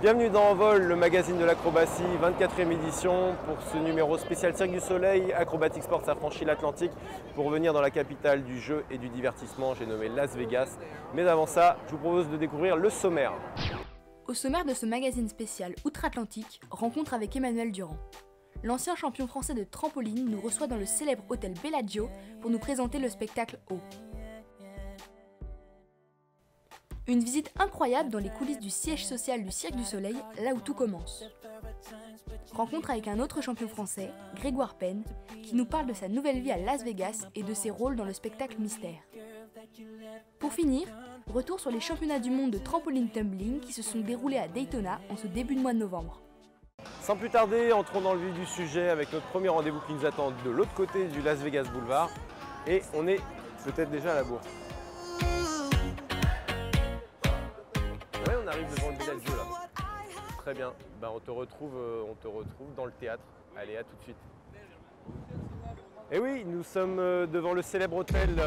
Bienvenue dans Envol, le magazine de l'acrobatie, 24e édition. Pour ce numéro spécial Cirque du Soleil, Acrobatic Sports a franchi l'Atlantique pour venir dans la capitale du jeu et du divertissement, j'ai nommé Las Vegas. Mais avant ça, je vous propose de découvrir le sommaire. Au sommaire de ce magazine spécial Outre-Atlantique, rencontre avec Emmanuel Durand. L'ancien champion français de trampoline nous reçoit dans le célèbre hôtel Bellagio pour nous présenter le spectacle O. Une visite incroyable dans les coulisses du siège social du Cirque du Soleil, là où tout commence. Rencontre avec un autre champion français, Grégoire Penn, qui nous parle de sa nouvelle vie à Las Vegas et de ses rôles dans le spectacle Mystère. Pour finir, retour sur les championnats du monde de trampoline tumbling qui se sont déroulés à Daytona en ce début de mois de novembre. Sans plus tarder, entrons dans le vif du sujet avec notre premier rendez-vous qui nous attend de l'autre côté du Las Vegas Boulevard. Et on est peut-être déjà à la bourre. Ouais, on arrive devant le Bellagio là. Très bien, on te retrouve dans le théâtre. Allez, à tout de suite. Et oui, nous sommes devant le célèbre hôtel.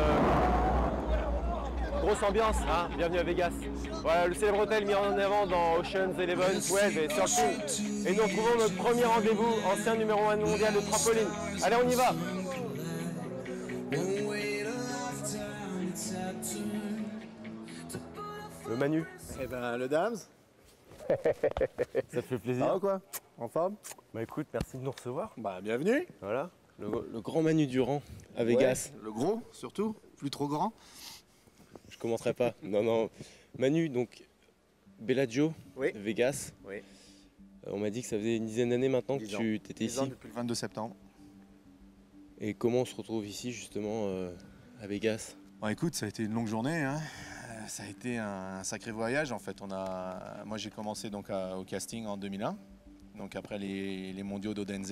Grosse ambiance, hein, bienvenue à Vegas. Voilà, le célèbre hôtel mis en avant dans Ocean's 11, 12 et 13. Et nous retrouvons notre premier rendez-vous, ancien numéro 1 mondial de trampoline. Allez, on y va. Le Manu. Eh ben, le Dams. Ça te fait plaisir. Ça va quoi? En forme? Bah écoute, merci de nous recevoir. Bah, bienvenue. Voilà, le grand Manu Durand à Vegas. Ouais, le gros, surtout. Plus trop grand. Je commencerai pas. Non. Manu, donc Bellagio, Oui. Vegas. Oui. On m'a dit que ça faisait une dizaine d'années maintenant que 10 ans. tu étais 10 ans ici. depuis le 22 septembre. Et comment on se retrouve ici justement à Vegas? Bon, écoute, ça a été une longue journée, hein. Ça a été un sacré voyage en fait. Moi j'ai commencé donc au casting en 2001. Donc après les mondiaux d'Odense,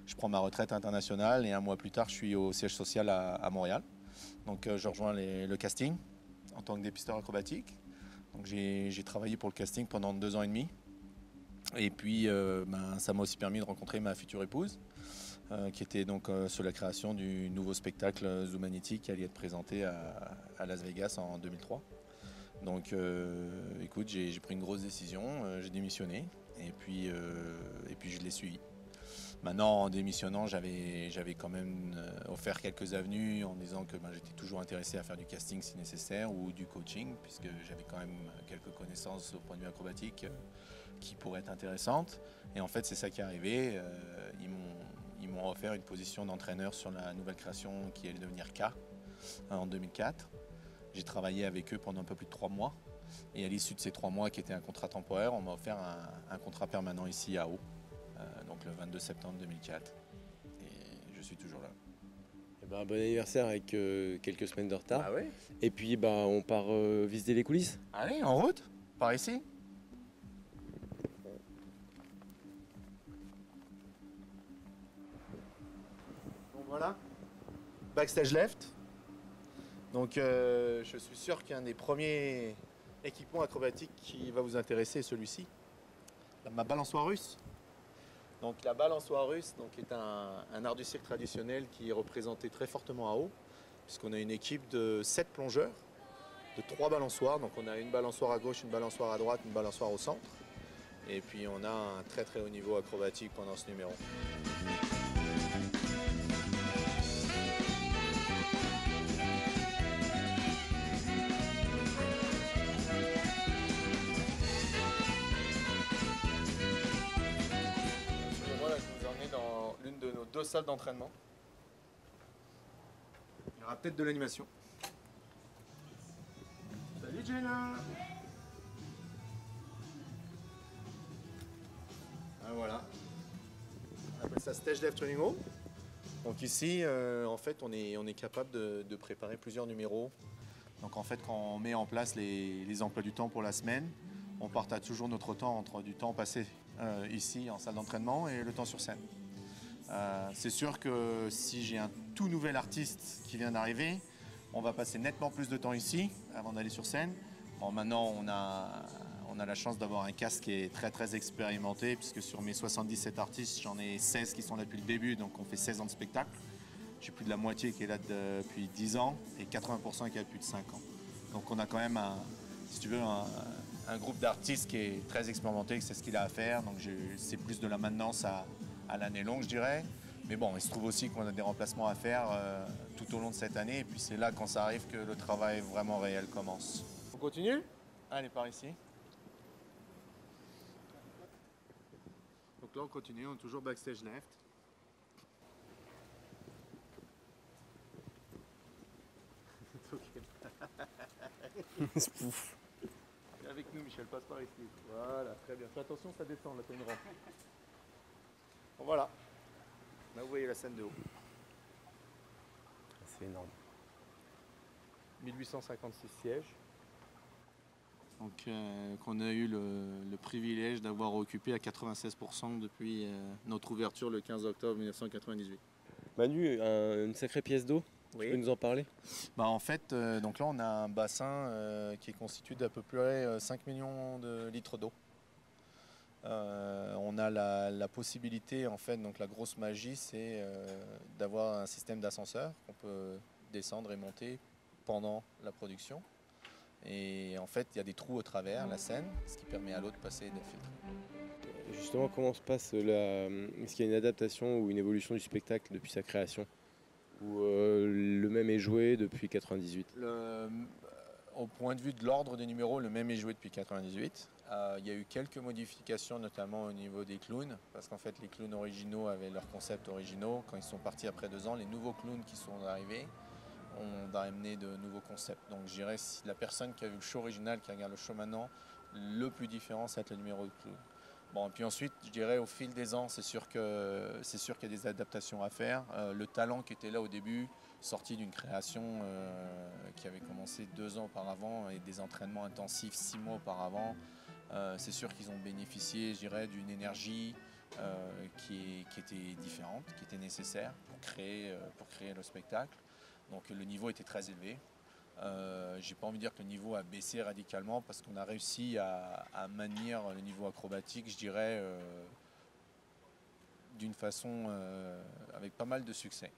je prends ma retraite internationale et un mois plus tard je suis au siège social à Montréal. Donc je rejoins le casting en tant que dépisteur acrobatique. Donc j'ai travaillé pour le casting pendant 2 ans et demi. Et puis ça m'a aussi permis de rencontrer ma future épouse. Qui était donc sur la création du nouveau spectacle Zumanity qui allait être présenté à Las Vegas en 2003. Donc écoute, j'ai pris une grosse décision, j'ai démissionné et puis je l'ai suivi. Maintenant, en démissionnant, j'avais quand même offert quelques avenues en disant que j'étais toujours intéressé à faire du casting si nécessaire ou du coaching puisque j'avais quand même quelques connaissances au point de vue acrobatique qui pourraient être intéressantes. Et en fait, c'est ça qui est arrivé. Ils m'ont offert une position d'entraîneur sur la nouvelle création qui allait devenir K en 2004. J'ai travaillé avec eux pendant un peu plus de 3 mois. Et à l'issue de ces 3 mois, qui étaient un contrat temporaire, on m'a offert un contrat permanent ici à Haut, donc le 22 septembre 2004. Et je suis toujours là. Eh ben, bon anniversaire avec quelques semaines de retard. Ah ouais. Et puis on part visiter les coulisses. Allez, en route, par ici. Donc voilà, backstage left. Donc je suis sûr qu'un des premiers équipements acrobatiques qui va vous intéresser est celui-ci, ma balançoire russe. Donc la balançoire russe est un art du cirque traditionnel qui est représenté très fortement à Haut, puisqu'on a une équipe de 7 plongeurs, de 3 balançoires. Donc on a une balançoire à gauche, une balançoire à droite, une balançoire au centre. Et puis on a un très très haut niveau acrobatique pendant ce numéro. Dans l'une de nos 2 salles d'entraînement. Il y aura peut-être de l'animation. Salut Jenna. Ah, voilà. On appelle ça Stage Left Training Room. Donc ici, en fait, on est capable de préparer plusieurs numéros. Donc en fait, quand on met en place les emplois du temps pour la semaine, on partage toujours notre temps entre du temps passé ici en salle d'entraînement et le temps sur scène. C'est sûr que si j'ai un tout nouvel artiste qui vient d'arriver, on va passer nettement plus de temps ici avant d'aller sur scène. Bon, maintenant, on a la chance d'avoir un cast qui est très très expérimenté puisque sur mes 77 artistes, j'en ai 16 qui sont là depuis le début, donc on fait 16 ans de spectacle. J'ai plus de la moitié qui est là depuis 10 ans et 80% qui est là depuis de 5 ans. Donc on a quand même si tu veux, un groupe d'artistes qui est très expérimenté, c'est ce qu'il a à faire. Donc c'est plus de la maintenance à l'année longue, je dirais. Mais bon, il se trouve aussi qu'on a des remplacements à faire tout au long de cette année. Et puis c'est là, quand ça arrive, que le travail vraiment réel commence. On continue? Allez, par ici. Donc là, on continue, on est toujours backstage left. Spouf. Viens avec nous, Michel, passe par ici. Voilà, très bien. Fais attention, ça descend, là, t'as une rampe. Bon, voilà. Là, vous voyez la scène de haut. C'est énorme. 1856 sièges. Donc, qu'on a eu le privilège d'avoir occupé à 96% depuis notre ouverture le 15 octobre 1998. Manu, une sacrée pièce d'eau. Oui. Tu peux nous en parler? En fait, donc là, on a un bassin qui est constitué d'à peu près 5 millions de litres d'eau. On a la possibilité, en fait, donc la grosse magie, c'est d'avoir un système d'ascenseur qu'on peut descendre et monter pendant la production. Et en fait, il y a des trous au travers, la scène, ce qui permet à l'eau de passer et d'être filtrée. Justement, comment se passe est-ce qu'il y a une adaptation ou une évolution du spectacle depuis sa création? Ou le même est joué depuis 98? Au point de vue de l'ordre des numéros, le même est joué depuis 98. Il y a eu quelques modifications, notamment au niveau des clowns, parce qu'en fait, les clowns originaux avaient leurs concepts originaux. Quand ils sont partis après 2 ans, les nouveaux clowns qui sont arrivés ont amené de nouveaux concepts. Donc je dirais, si la personne qui a vu le show original, qui regarde le show maintenant, le plus différent, ça va être le numéro de clown. Bon, et puis ensuite, je dirais, au fil des ans, c'est sûr qu'il y a des adaptations à faire. Le talent qui était là au début, sorti d'une création qui avait commencé 2 ans auparavant et des entraînements intensifs 6 mois auparavant, c'est sûr qu'ils ont bénéficié, je dirais, d'une énergie qui était différente, qui était nécessaire pour créer le spectacle. Donc le niveau était très élevé. J'ai pas envie de dire que le niveau a baissé radicalement parce qu'on a réussi à maintenir le niveau acrobatique, je dirais, d'une façon avec pas mal de succès.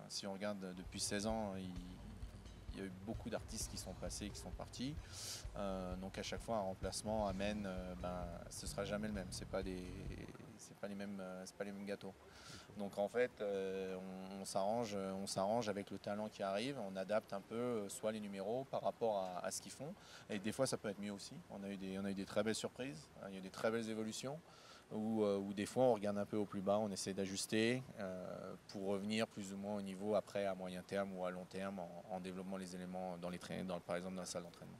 Si on regarde depuis 16 ans, il y a eu beaucoup d'artistes qui sont passés, qui sont partis. Donc à chaque fois un remplacement amène, ce sera jamais le même. C'est pas les mêmes gâteaux. Donc en fait, on s'arrange avec le talent qui arrive, on adapte un peu soit les numéros par rapport à ce qu'ils font. Et des fois, ça peut être mieux aussi. On a eu des très belles surprises, il y a eu des très belles évolutions, où des fois, on regarde un peu au plus bas, on essaie d'ajuster pour revenir plus ou moins au niveau après, à moyen terme ou à long terme, en développant les éléments par exemple dans la salle d'entraînement.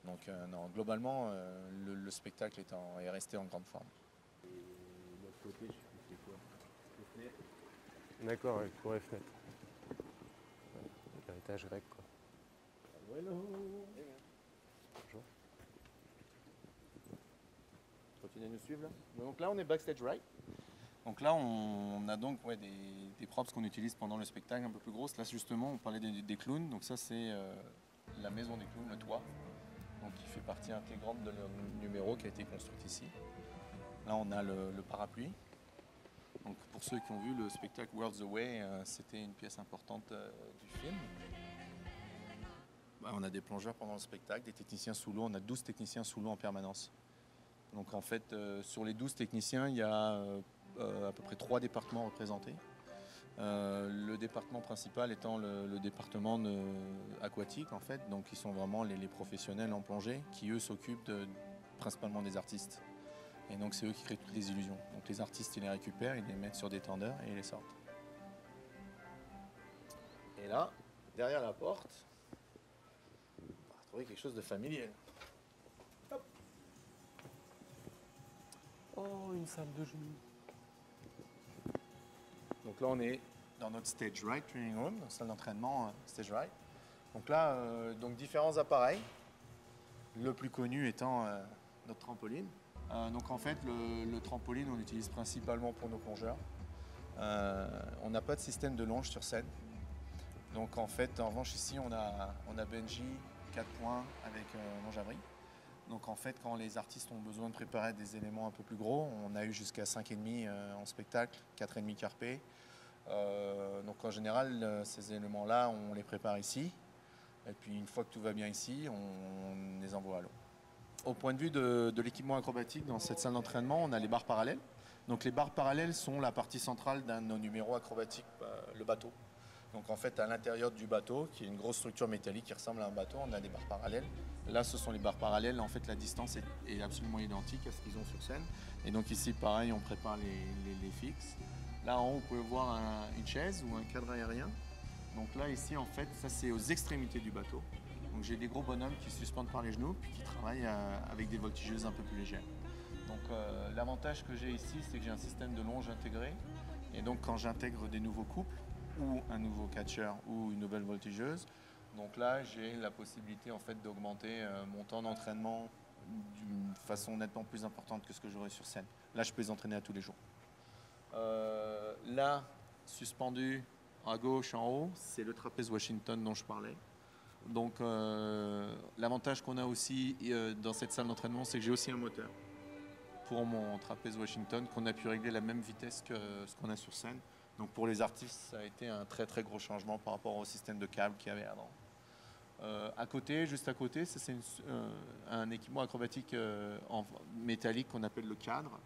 Donc non, globalement, le spectacle est resté en grande forme. Et de l'autre côté, je fais quoi? D'accord, avec cour et fenêtre. L'héritage grec, quoi. Hello. Bonjour. Continuez à nous suivre là. Donc là, on est backstage right. Donc là, on a donc des props qu'on utilise pendant le spectacle un peu plus grosses. Là, justement, on parlait des clowns. Donc ça, c'est la maison des clowns, le toit. Donc qui fait partie intégrante de leur numéro qui a été construit ici. Là, on a le parapluie. Donc pour ceux qui ont vu le spectacle World's Away, c'était une pièce importante du film. On a des plongeurs pendant le spectacle, des techniciens sous l'eau. On a 12 techniciens sous l'eau en permanence. Donc en fait, sur les 12 techniciens, il y a à peu près 3 départements représentés. Le département principal étant le département aquatique, en fait. Donc ils sont vraiment les professionnels en plongée qui, eux, s'occupent principalement des artistes. Et donc c'est eux qui créent toutes les illusions. Donc les artistes, ils les récupèrent, ils les mettent sur des tendeurs et ils les sortent. Et là, derrière la porte, on va retrouver quelque chose de familier. Hop. Oh, une salle de jeu. Donc là, on est dans notre stage right training room, dans salle d'entraînement stage right. Donc là, différents appareils. Le plus connu étant notre trampoline. Donc en fait, le trampoline, on l'utilise principalement pour nos plongeurs. On n'a pas de système de longe sur scène. Donc en fait, en revanche, ici, on a Benji, 4 points avec longe-abri. Donc en fait, quand les artistes ont besoin de préparer des éléments un peu plus gros, on a eu jusqu'à 5,5 en spectacle, 4,5 carpés. Donc en général, ces éléments-là, on les prépare ici. Et puis une fois que tout va bien ici, on les envoie à l'eau. Au point de vue de l'équipement acrobatique, dans cette salle d'entraînement, on a les barres parallèles. Donc les barres parallèles sont la partie centrale d'un de nos numéros acrobatiques, le bateau. Donc en fait, à l'intérieur du bateau, qui est une grosse structure métallique qui ressemble à un bateau, on a des barres parallèles. Là, ce sont les barres parallèles. En fait, la distance est absolument identique à ce qu'ils ont sur scène. Et donc ici, pareil, on prépare les fixes. Là, en haut, vous pouvez voir une chaise ou un cadre aérien. Donc là, ici, en fait, ça, c'est aux extrémités du bateau. Donc j'ai des gros bonhommes qui se suspendent par les genoux puis qui travaillent avec des voltigeuses un peu plus légères. Donc l'avantage que j'ai ici, c'est que j'ai un système de longe intégré. Et donc quand j'intègre des nouveaux couples, ou un nouveau catcheur ou une nouvelle voltigeuse, donc là j'ai la possibilité en fait d'augmenter mon temps d'entraînement d'une façon nettement plus importante que ce que j'aurais sur scène. Là je peux les entraîner à tous les jours. Là, suspendu à gauche en haut, c'est le trapèze Washington dont je parlais. Donc l'avantage qu'on a aussi dans cette salle d'entraînement, c'est que j'ai aussi un moteur pour mon trapèze Washington qu'on a pu régler la même vitesse que ce qu'on a sur scène. Donc pour les artistes, ça a été un très très gros changement par rapport au système de câble qu'il y avait avant. À côté, juste à côté, ça c'est un équipement acrobatique en métallique qu'on appelle le cadre.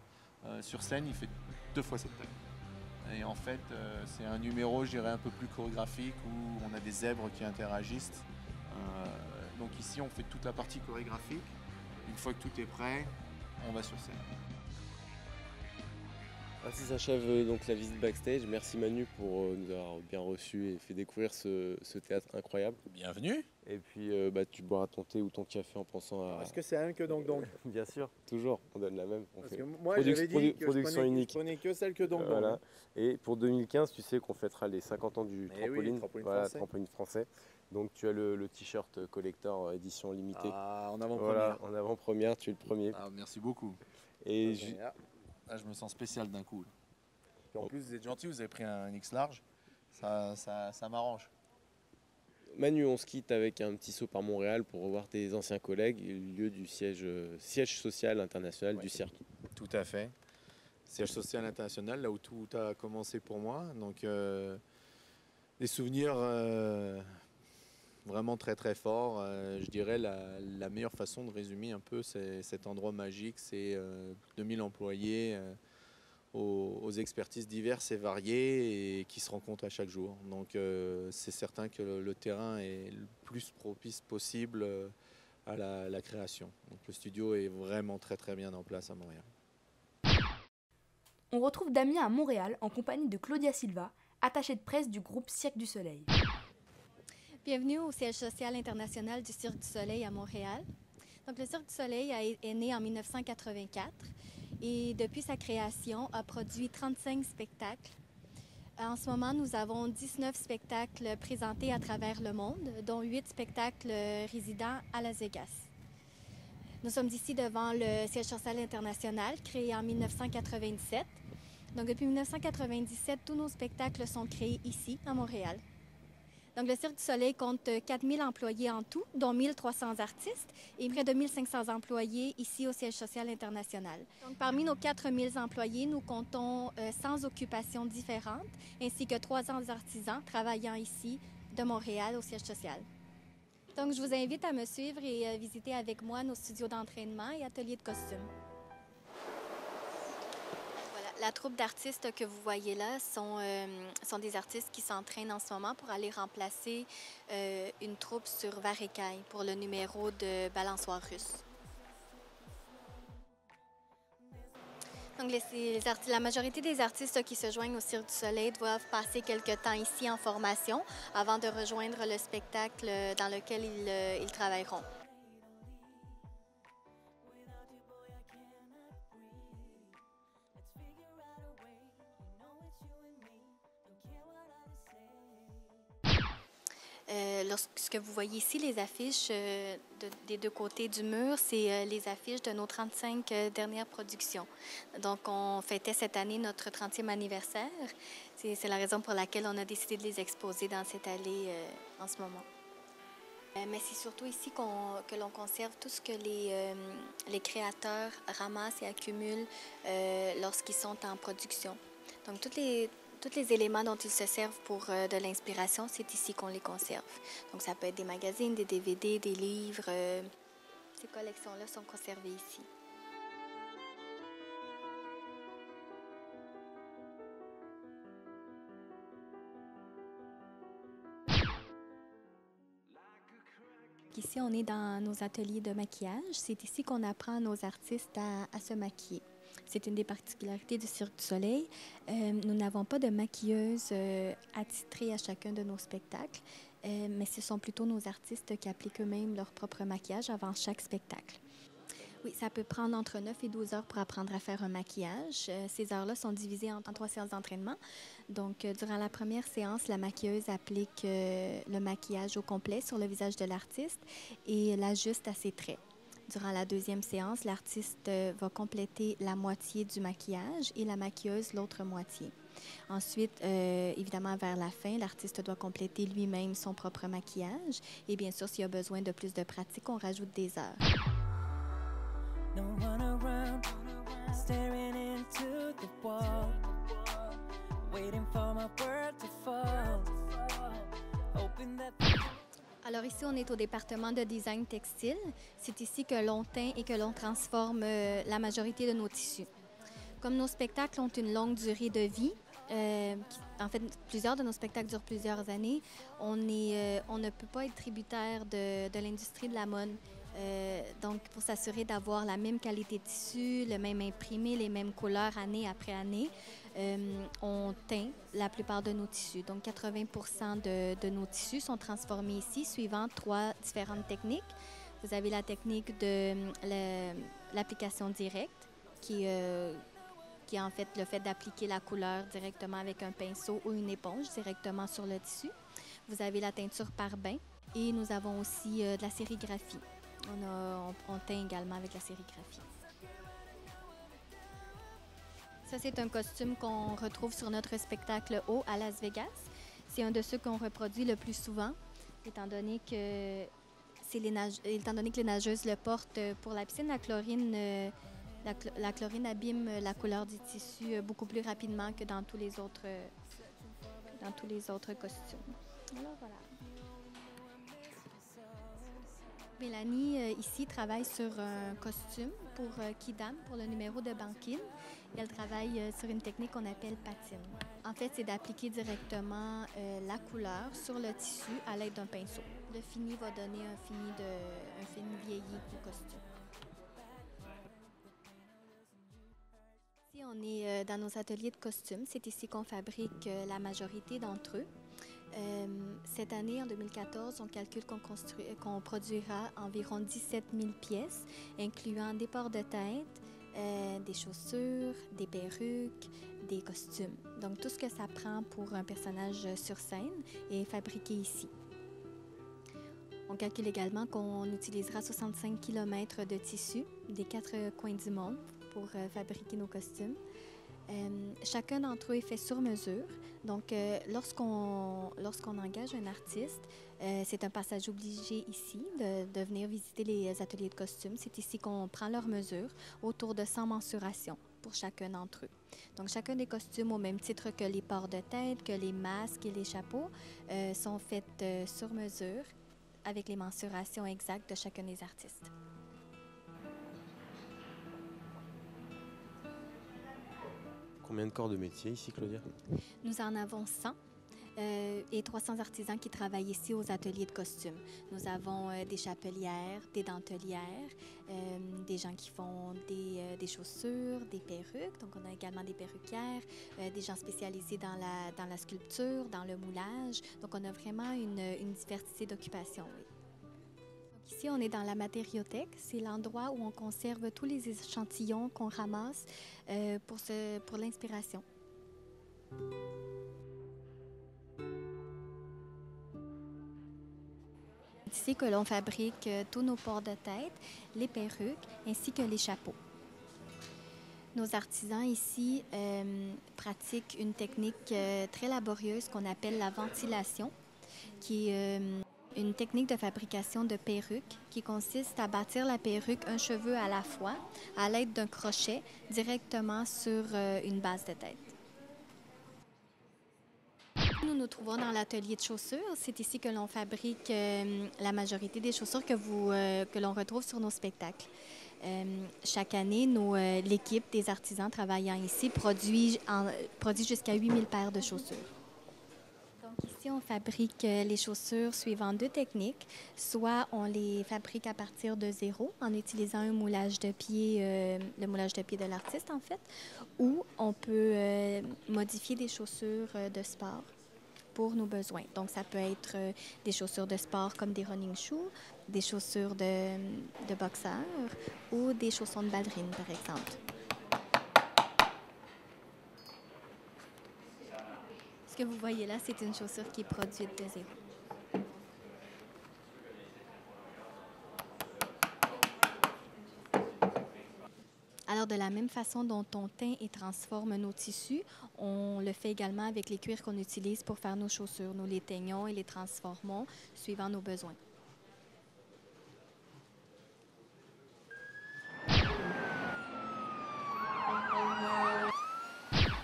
Sur scène, il fait 2 fois cette taille. Et en fait, c'est un numéro, je dirais, un peu plus chorégraphique où on a des zèbres qui interagissent. Donc ici, on fait toute la partie chorégraphique. Une fois que tout est prêt, on va sur scène. Ainsi s'achève donc la visite backstage. Merci Manu pour nous avoir bien reçus et fait découvrir ce théâtre incroyable. Bienvenue. Et puis tu boiras ton thé ou ton café en pensant à... Est-ce que c'est un que donc Bien sûr, toujours, on donne la même. Parce que moi j'avais dit que production unique. je prenais que celle que donc. Voilà. Et pour 2015, tu sais qu'on fêtera les 50 ans du trampoline, trampoline français. Donc tu as le t-shirt collector édition limitée. Ah, en avant-première. Voilà, en avant-première, tu es le premier. Ah, merci beaucoup. Et je me sens spécial d'un coup. Et en plus, vous êtes gentil, vous avez pris un X large. Ça m'arrange. Manu, on se quitte avec un petit saut par Montréal pour revoir tes anciens collègues, lieu du siège social international du cirque. Tout à fait. Siège social international, là où tout a commencé pour moi. Donc, des souvenirs vraiment très très forts. Je dirais la meilleure façon de résumer un peu cet endroit magique, c'est 2000 employés aux expertises diverses et variées et qui se rencontrent à chaque jour. Donc c'est certain que le terrain est le plus propice possible à la création. Donc le studio est vraiment très très bien en place à Montréal. On retrouve Damien à Montréal en compagnie de Claudia Silva, attachée de presse du groupe Cirque du Soleil. Bienvenue au siège social international du Cirque du Soleil à Montréal. Donc, le Cirque du Soleil est né en 1984 et depuis sa création a produit 35 spectacles. En ce moment, nous avons 19 spectacles présentés à travers le monde, dont 8 spectacles résidents à Las Vegas. Nous sommes ici devant le siège social international, créé en 1997. Donc, depuis 1997, tous nos spectacles sont créés ici, à Montréal. Donc, le Cirque du Soleil compte 4000 employés en tout, dont 1300 artistes et près de 1500 employés ici au siège social international. Donc, parmi nos 4000 employés, nous comptons 100 occupations différentes, ainsi que 300 artisans travaillant ici de Montréal au siège social. Donc, je vous invite à me suivre et visiter avec moi nos studios d'entraînement et ateliers de costumes. La troupe d'artistes que vous voyez là sont des artistes qui s'entraînent en ce moment pour aller remplacer une troupe sur Varekai pour le numéro de balançoire russe. Donc, la majorité des artistes qui se joignent au Cirque du Soleil doivent passer quelques temps ici en formation avant de rejoindre le spectacle dans lequel ils travailleront. Ce que vous voyez ici, les affiches des deux côtés du mur, c'est les affiches de nos 35 dernières productions. Donc, on fêtait cette année notre 30e anniversaire. C'est la raison pour laquelle on a décidé de les exposer dans cette allée en ce moment. Mais c'est surtout ici que l'on conserve tout ce que les créateurs ramassent et accumulent lorsqu'ils sont en production. Donc, tous les éléments dont ils se servent pour de l'inspiration, c'est ici qu'on les conserve. Donc, ça peut être des magazines, des DVD, des livres. ces collections-là sont conservées ici. Ici, on est dans nos ateliers de maquillage. C'est ici qu'on apprend à nos artistes à se maquiller. C'est une des particularités du Cirque du Soleil. Nous n'avons pas de maquilleuse attitrée à chacun de nos spectacles, mais ce sont plutôt nos artistes qui appliquent eux-mêmes leur propre maquillage avant chaque spectacle. Oui, ça peut prendre entre 9 et 12 heures pour apprendre à faire un maquillage. Ces heures-là sont divisées en 3 séances d'entraînement. Donc, durant la première séance, la maquilleuse applique le maquillage au complet sur le visage de l'artiste et l'ajuste à ses traits. Durant la deuxième séance, l'artiste va compléter la moitié du maquillage et la maquilleuse l'autre moitié. Ensuite, évidemment, vers la fin, l'artiste doit compléter lui-même son propre maquillage. Et bien sûr, s'il y a besoin de plus de pratique, on rajoute des heures. No one around, staring into the wall, waiting for my word to fall, hoping that... Alors ici, on est au département de design textile. C'est ici que l'on teint et que l'on transforme la majorité de nos tissus. Comme nos spectacles ont une longue durée de vie, en fait, plusieurs de nos spectacles durent plusieurs années, on ne peut pas être tributaire de l'industrie de la mode. Donc, pour s'assurer d'avoir la même qualité de tissu, le même imprimé, les mêmes couleurs année après année, on teint la plupart de nos tissus. Donc, 80% de nos tissus sont transformés ici, suivant 3 différentes techniques. Vous avez la technique de l'application directe, qui est en fait le fait d'appliquer la couleur directement avec un pinceau ou une éponge directement sur le tissu. Vous avez la teinture par bain et nous avons aussi de la sérigraphie. On teint également avec la sérigraphie. Ça, c'est un costume qu'on retrouve sur notre spectacle Haut à Las Vegas. C'est un de ceux qu'on reproduit le plus souvent, étant donné que les nageuses le portent pour la piscine. La chlorine abîme la couleur du tissu beaucoup plus rapidement que dans tous les autres costumes. Alors, voilà. Mélanie, ici, travaille sur un costume pour Kidam, pour le numéro de Bankin. Elle travaille sur une technique qu'on appelle patine. En fait, c'est d'appliquer directement la couleur sur le tissu à l'aide d'un pinceau. Le fini va donner un fini vieilli du costume. Ici, on est dans nos ateliers de costumes. C'est ici qu'on fabrique la majorité d'entre eux. Cette année, en 2014, on calcule qu'on produira environ 17 000 pièces, incluant des ports de tête, des chaussures, des perruques, des costumes. Donc, tout ce que ça prend pour un personnage sur scène est fabriqué ici. On calcule également qu'on utilisera 65 km de tissu des 4 coins du monde pour fabriquer nos costumes. Chacun d'entre eux est fait sur mesure. Donc, lorsqu'on engage un artiste, c'est un passage obligé ici de venir visiter les ateliers de costumes. C'est ici qu'on prend leurs mesures, autour de 100 mensurations pour chacun d'entre eux. Donc, chacun des costumes, au même titre que les ports de tête, que les masques et les chapeaux, sont faits sur mesure avec les mensurations exactes de chacun des artistes. Combien de corps de métier ici, Claudia? Nous en avons 100 et 300 artisans qui travaillent ici aux ateliers de costumes. Nous avons des chapelières, des dentelières, des gens qui font des chaussures, des perruques. Donc, on a également des perruquières, des gens spécialisés dans la sculpture, dans le moulage. Donc, on a vraiment une diversité d'occupations, oui. Ici, on est dans la matériothèque. C'est l'endroit où on conserve tous les échantillons qu'on ramasse pour l'inspiration. C'est ici que l'on fabrique tous nos ports de tête, les perruques ainsi que les chapeaux. Nos artisans ici pratiquent une technique très laborieuse qu'on appelle la ventilation, qui est une technique de fabrication de perruques qui consiste à bâtir la perruque un cheveu à la fois à l'aide d'un crochet directement sur une base de tête. nous nous trouvons dans l'atelier de chaussures. C'est ici que l'on fabrique la majorité des chaussures que l'on retrouve sur nos spectacles. Chaque année, l'équipe des artisans travaillant ici produit jusqu'à 8000 paires de chaussures. Donc ici, on fabrique les chaussures suivant 2 techniques. Soit on les fabrique à partir de zéro en utilisant un moulage de pied, le moulage de pied de l'artiste en fait, ou on peut modifier des chaussures de sport pour nos besoins. Donc ça peut être des chaussures de sport comme des running shoes, des chaussures de boxeur ou des chaussons de ballerine par exemple. Ce que vous voyez là, c'est une chaussure qui est produite de zéro. Alors, de la même façon dont on teint et transforme nos tissus, on le fait également avec les cuirs qu'on utilise pour faire nos chaussures. Nous les teignons et les transformons suivant nos besoins.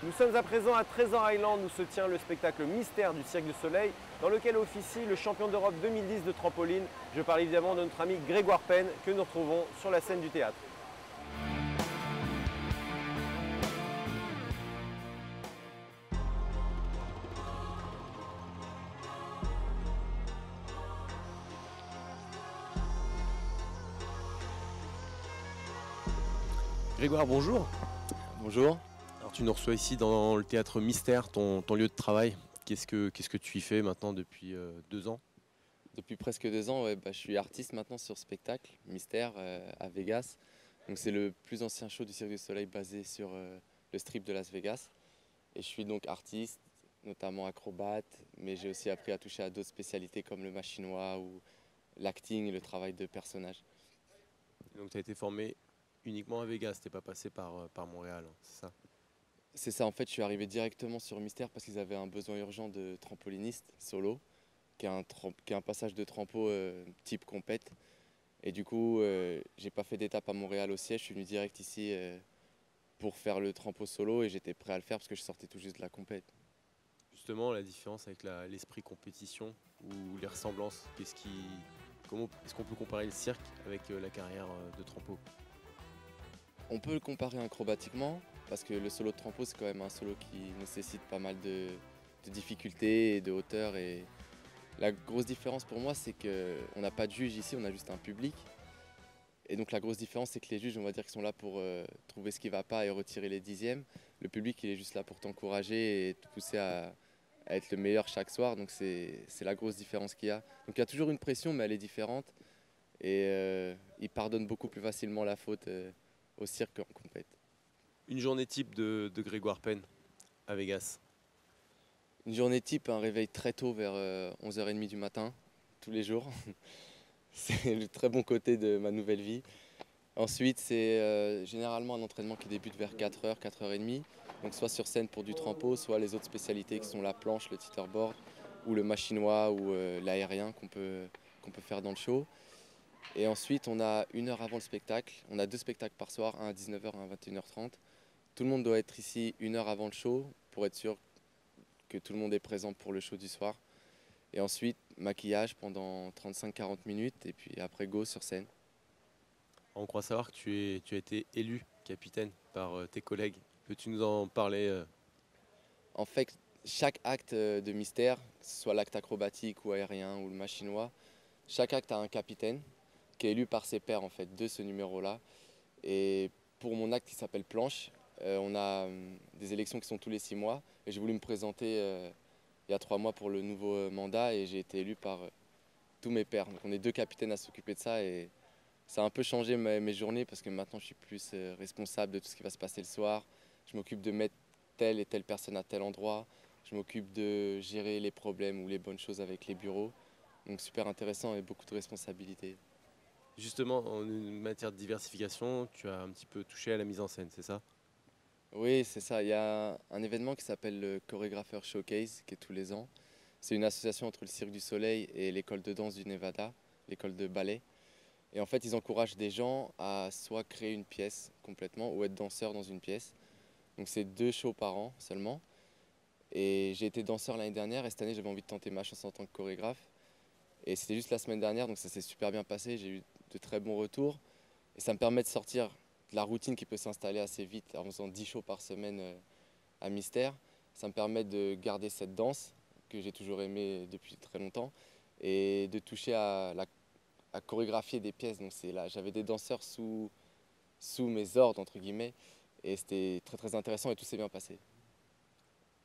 Nous sommes à présent à Treasure Island où se tient le spectacle Mystère du Cirque du Soleil dans lequel officie le champion d'Europe 2010 de trampoline. Je parle évidemment de notre ami Grégoire Penn que nous retrouvons sur la scène du théâtre. Grégoire, bonjour. Bonjour. Alors tu nous reçois ici dans le théâtre Mystère, ton lieu de travail. Qu'est-ce que tu y fais maintenant depuis 2 ans? Depuis presque 2 ans, je suis artiste maintenant sur spectacle Mystère à Vegas. Donc c'est le plus ancien show du Cirque du Soleil basé sur le strip de Las Vegas. Et je suis donc artiste, notamment acrobate, mais j'ai aussi appris à toucher à d'autres spécialités comme le machinois ou l'acting et le travail de personnage. Donc tu as été formé uniquement à Vegas, t'es pas passé par Montréal, c'est ça? C'est ça, en fait, je suis arrivé directement sur Mystère parce qu'ils avaient un besoin urgent de trampoliniste solo, qui est un passage de trampo type compète. Et du coup, j'ai pas fait d'étape à Montréal au siège, je suis venu direct ici pour faire le trampo solo et j'étais prêt à le faire parce que je sortais tout juste de la compète. Justement, la différence avec l'esprit compétition ou les ressemblances, comment est-ce qu'on peut comparer le cirque avec la carrière de trampo? On peut le comparer acrobatiquement parce que le solo de trampo, c'est quand même un solo qui nécessite pas mal de difficultés et de hauteur. Et la grosse différence pour moi, c'est qu'on n'a pas de juge ici, on a juste un public. Et donc la grosse différence, c'est que les juges, on va dire qu'ils sont là pour trouver ce qui ne va pas et retirer les dixièmes. Le public, il est juste là pour t'encourager et te pousser à être le meilleur chaque soir. Donc c'est la grosse différence qu'il y a. Donc il y a toujours une pression, mais elle est différente. Et ils pardonnent beaucoup plus facilement la faute au cirque qu'en compète. Une journée type de Grégoire Penn à Vegas? Une journée type, un réveil très tôt vers 11h30 du matin, tous les jours. C'est le très bon côté de ma nouvelle vie. Ensuite, c'est généralement un entraînement qui débute vers 4h, 4h30. Donc soit sur scène pour du trampo, soit les autres spécialités qui sont la planche, le teeterboard, ou le machinois ou l'aérien qu'on peut faire dans le show. Et ensuite, on a 1 heure avant le spectacle. On a 2 spectacles par soir, un à 19h, un à 21h30. Tout le monde doit être ici 1 heure avant le show pour être sûr que tout le monde est présent pour le show du soir. Et ensuite, maquillage pendant 35-40 minutes et puis après, go sur scène. On croit savoir que tu as été élu capitaine par tes collègues. Peux-tu nous en parler? En fait, chaque acte de Mystère, que ce soit l'acte acrobatique ou aérien ou le machinois, chaque acte a un capitaine qui est élu par ses pairs en fait, de ce numéro-là. Et pour mon acte qui s'appelle planche, on a des élections qui sont tous les 6 mois. Et j'ai voulu me présenter il y a 3 mois pour le nouveau mandat et j'ai été élu par tous mes pairs. Donc on est 2 capitaines à s'occuper de ça et ça a un peu changé mes journées parce que maintenant je suis plus responsable de tout ce qui va se passer le soir. Je m'occupe de mettre telle et telle personne à tel endroit. Je m'occupe de gérer les problèmes ou les bonnes choses avec les bureaux. Donc super intéressant et beaucoup de responsabilités. Justement, en matière de diversification, tu as un petit peu touché à la mise en scène, c'est ça? Oui, c'est ça. Il y a un événement qui s'appelle le Chorégrapheur Showcase, qui est tous les ans. C'est une association entre le Cirque du Soleil et l'école de danse du Nevada, l'école de ballet. Et en fait, ils encouragent des gens à soit créer une pièce complètement ou être danseur dans une pièce. Donc c'est 2 shows par an seulement. Et j'ai été danseur l'année dernière et cette année j'avais envie de tenter ma chance en tant que chorégraphe. Et c'était juste la semaine dernière, donc ça s'est super bien passé, j'ai eu de très bons retours. Et ça me permet de sortir de la routine qui peut s'installer assez vite en faisant 10 shows par semaine à Mystère. Ça me permet de garder cette danse que j'ai toujours aimée depuis très longtemps et de toucher à chorégraphier des pièces. Donc j'avais des danseurs sous mes ordres, entre guillemets, et c'était très très intéressant et tout s'est bien passé.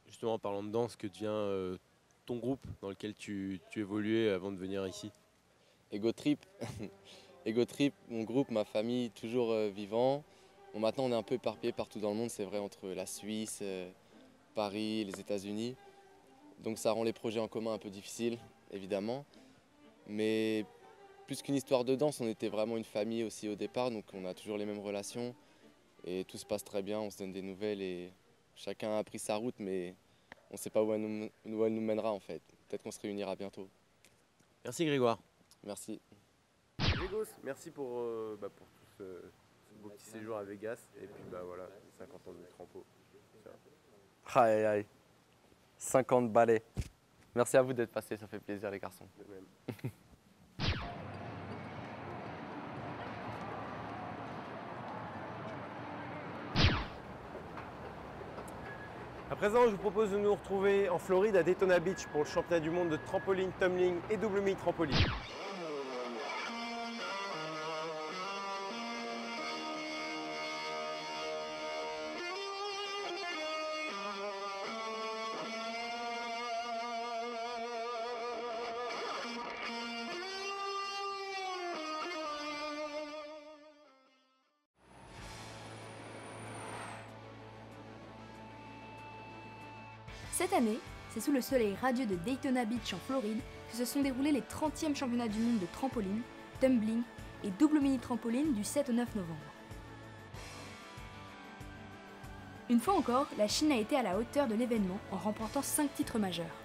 Justement, en parlant de danse, que devient ton groupe dans lequel tu évoluais avant de venir ici? Ego Trip, Ego Trip, mon groupe, ma famille, toujours vivant. Bon, maintenant on est un peu éparpillé partout dans le monde, c'est vrai, entre la Suisse, Paris, les États-Unis. Donc ça rend les projets en commun un peu difficiles, évidemment. Mais plus qu'une histoire de danse, on était vraiment une famille aussi au départ, donc on a toujours les mêmes relations. Et tout se passe très bien, on se donne des nouvelles et chacun a pris sa route, mais on ne sait pas où elle nous mènera en fait. Peut-être qu'on se réunira bientôt. Merci Grégoire. Merci. Grégos, merci pour tout ce beau petit séjour à Vegas. Et puis voilà, 50 ans de trampo. Aïe aïe aïe. 50 balais. Merci à vous d'être passés, ça fait plaisir les garçons. De même. À présent, je vous propose de nous retrouver en Floride à Daytona Beach pour le championnat du monde de trampoline, tumbling et double mini trampoline. Cette année, c'est sous le soleil radieux de Daytona Beach en Floride que se sont déroulés les 30e championnats du monde de trampoline, tumbling et double mini trampoline du 7 au 9 novembre. Une fois encore, la Chine a été à la hauteur de l'événement en remportant 5 titres majeurs.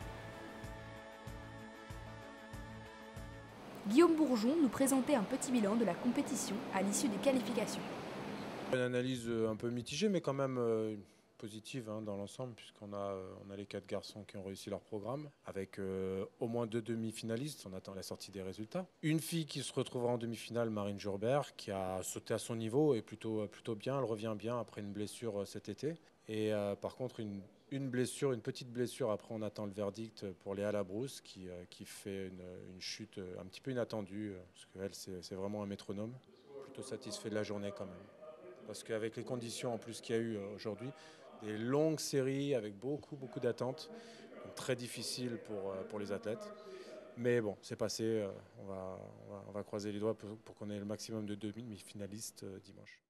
Guillaume Bourgeon nous présentait un petit bilan de la compétition à l'issue des qualifications. Une analyse un peu mitigée, mais quand même positive dans l'ensemble, puisqu'on a les 4 garçons qui ont réussi leur programme, avec au moins 2 demi-finalistes. On attend la sortie des résultats. Une fille qui se retrouvera en demi-finale, Marine Jurbert, qui a sauté à son niveau et plutôt bien. Elle revient bien après une blessure cet été. Et par contre, une petite blessure, après on attend le verdict pour Léa Labrousse, qui fait une chute un petit peu inattendue, parce qu'elle, c'est vraiment un métronome. Plutôt satisfait de la journée quand même. Parce qu'avec les conditions en plus qu'il y a eu aujourd'hui, des longues séries avec beaucoup d'attentes, très difficiles pour les athlètes. Mais bon, c'est passé, on va croiser les doigts pour qu'on ait le maximum de demi-finalistes dimanche.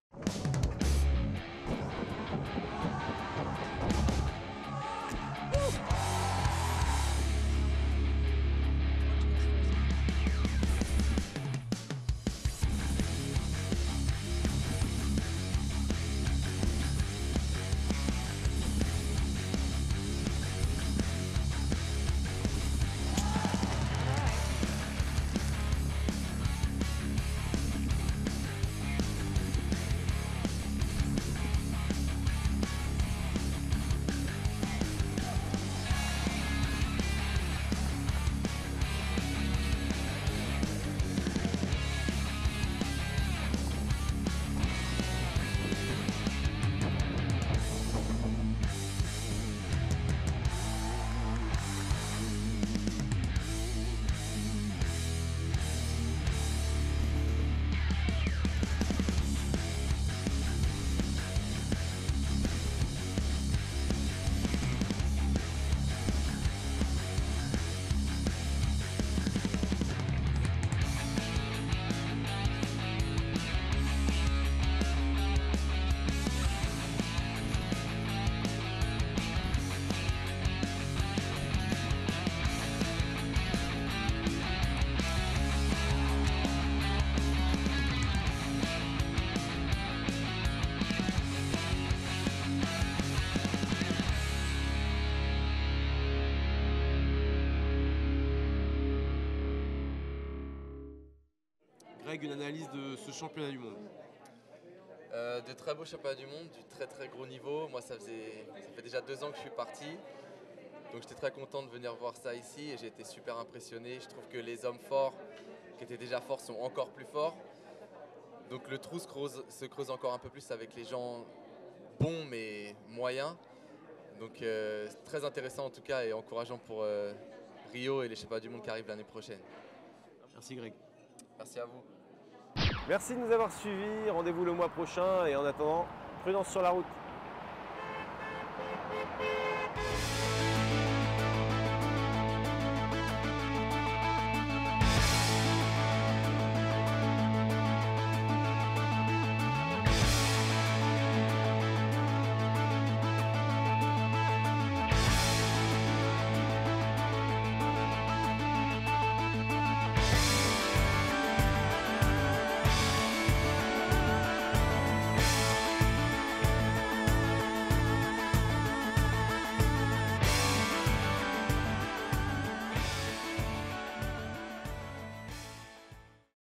Greg, une analyse de ce championnat du monde. De très beaux championnats du monde, du très gros niveau. Moi ça fait déjà 2 ans que je suis parti Donc j'étais très content de venir voir ça ici et j'ai été super impressionné. Je trouve que les hommes forts, qui étaient déjà forts, sont encore plus forts. Donc le trou se creuse encore un peu plus avec les gens bons mais moyens. Donc très intéressant en tout cas et encourageant pour Rio et les championnats du monde qui arrivent l'année prochaine. Merci Greg. Merci à vous. Merci de nous avoir suivis. Rendez-vous le mois prochain et en attendant, prudence sur la route.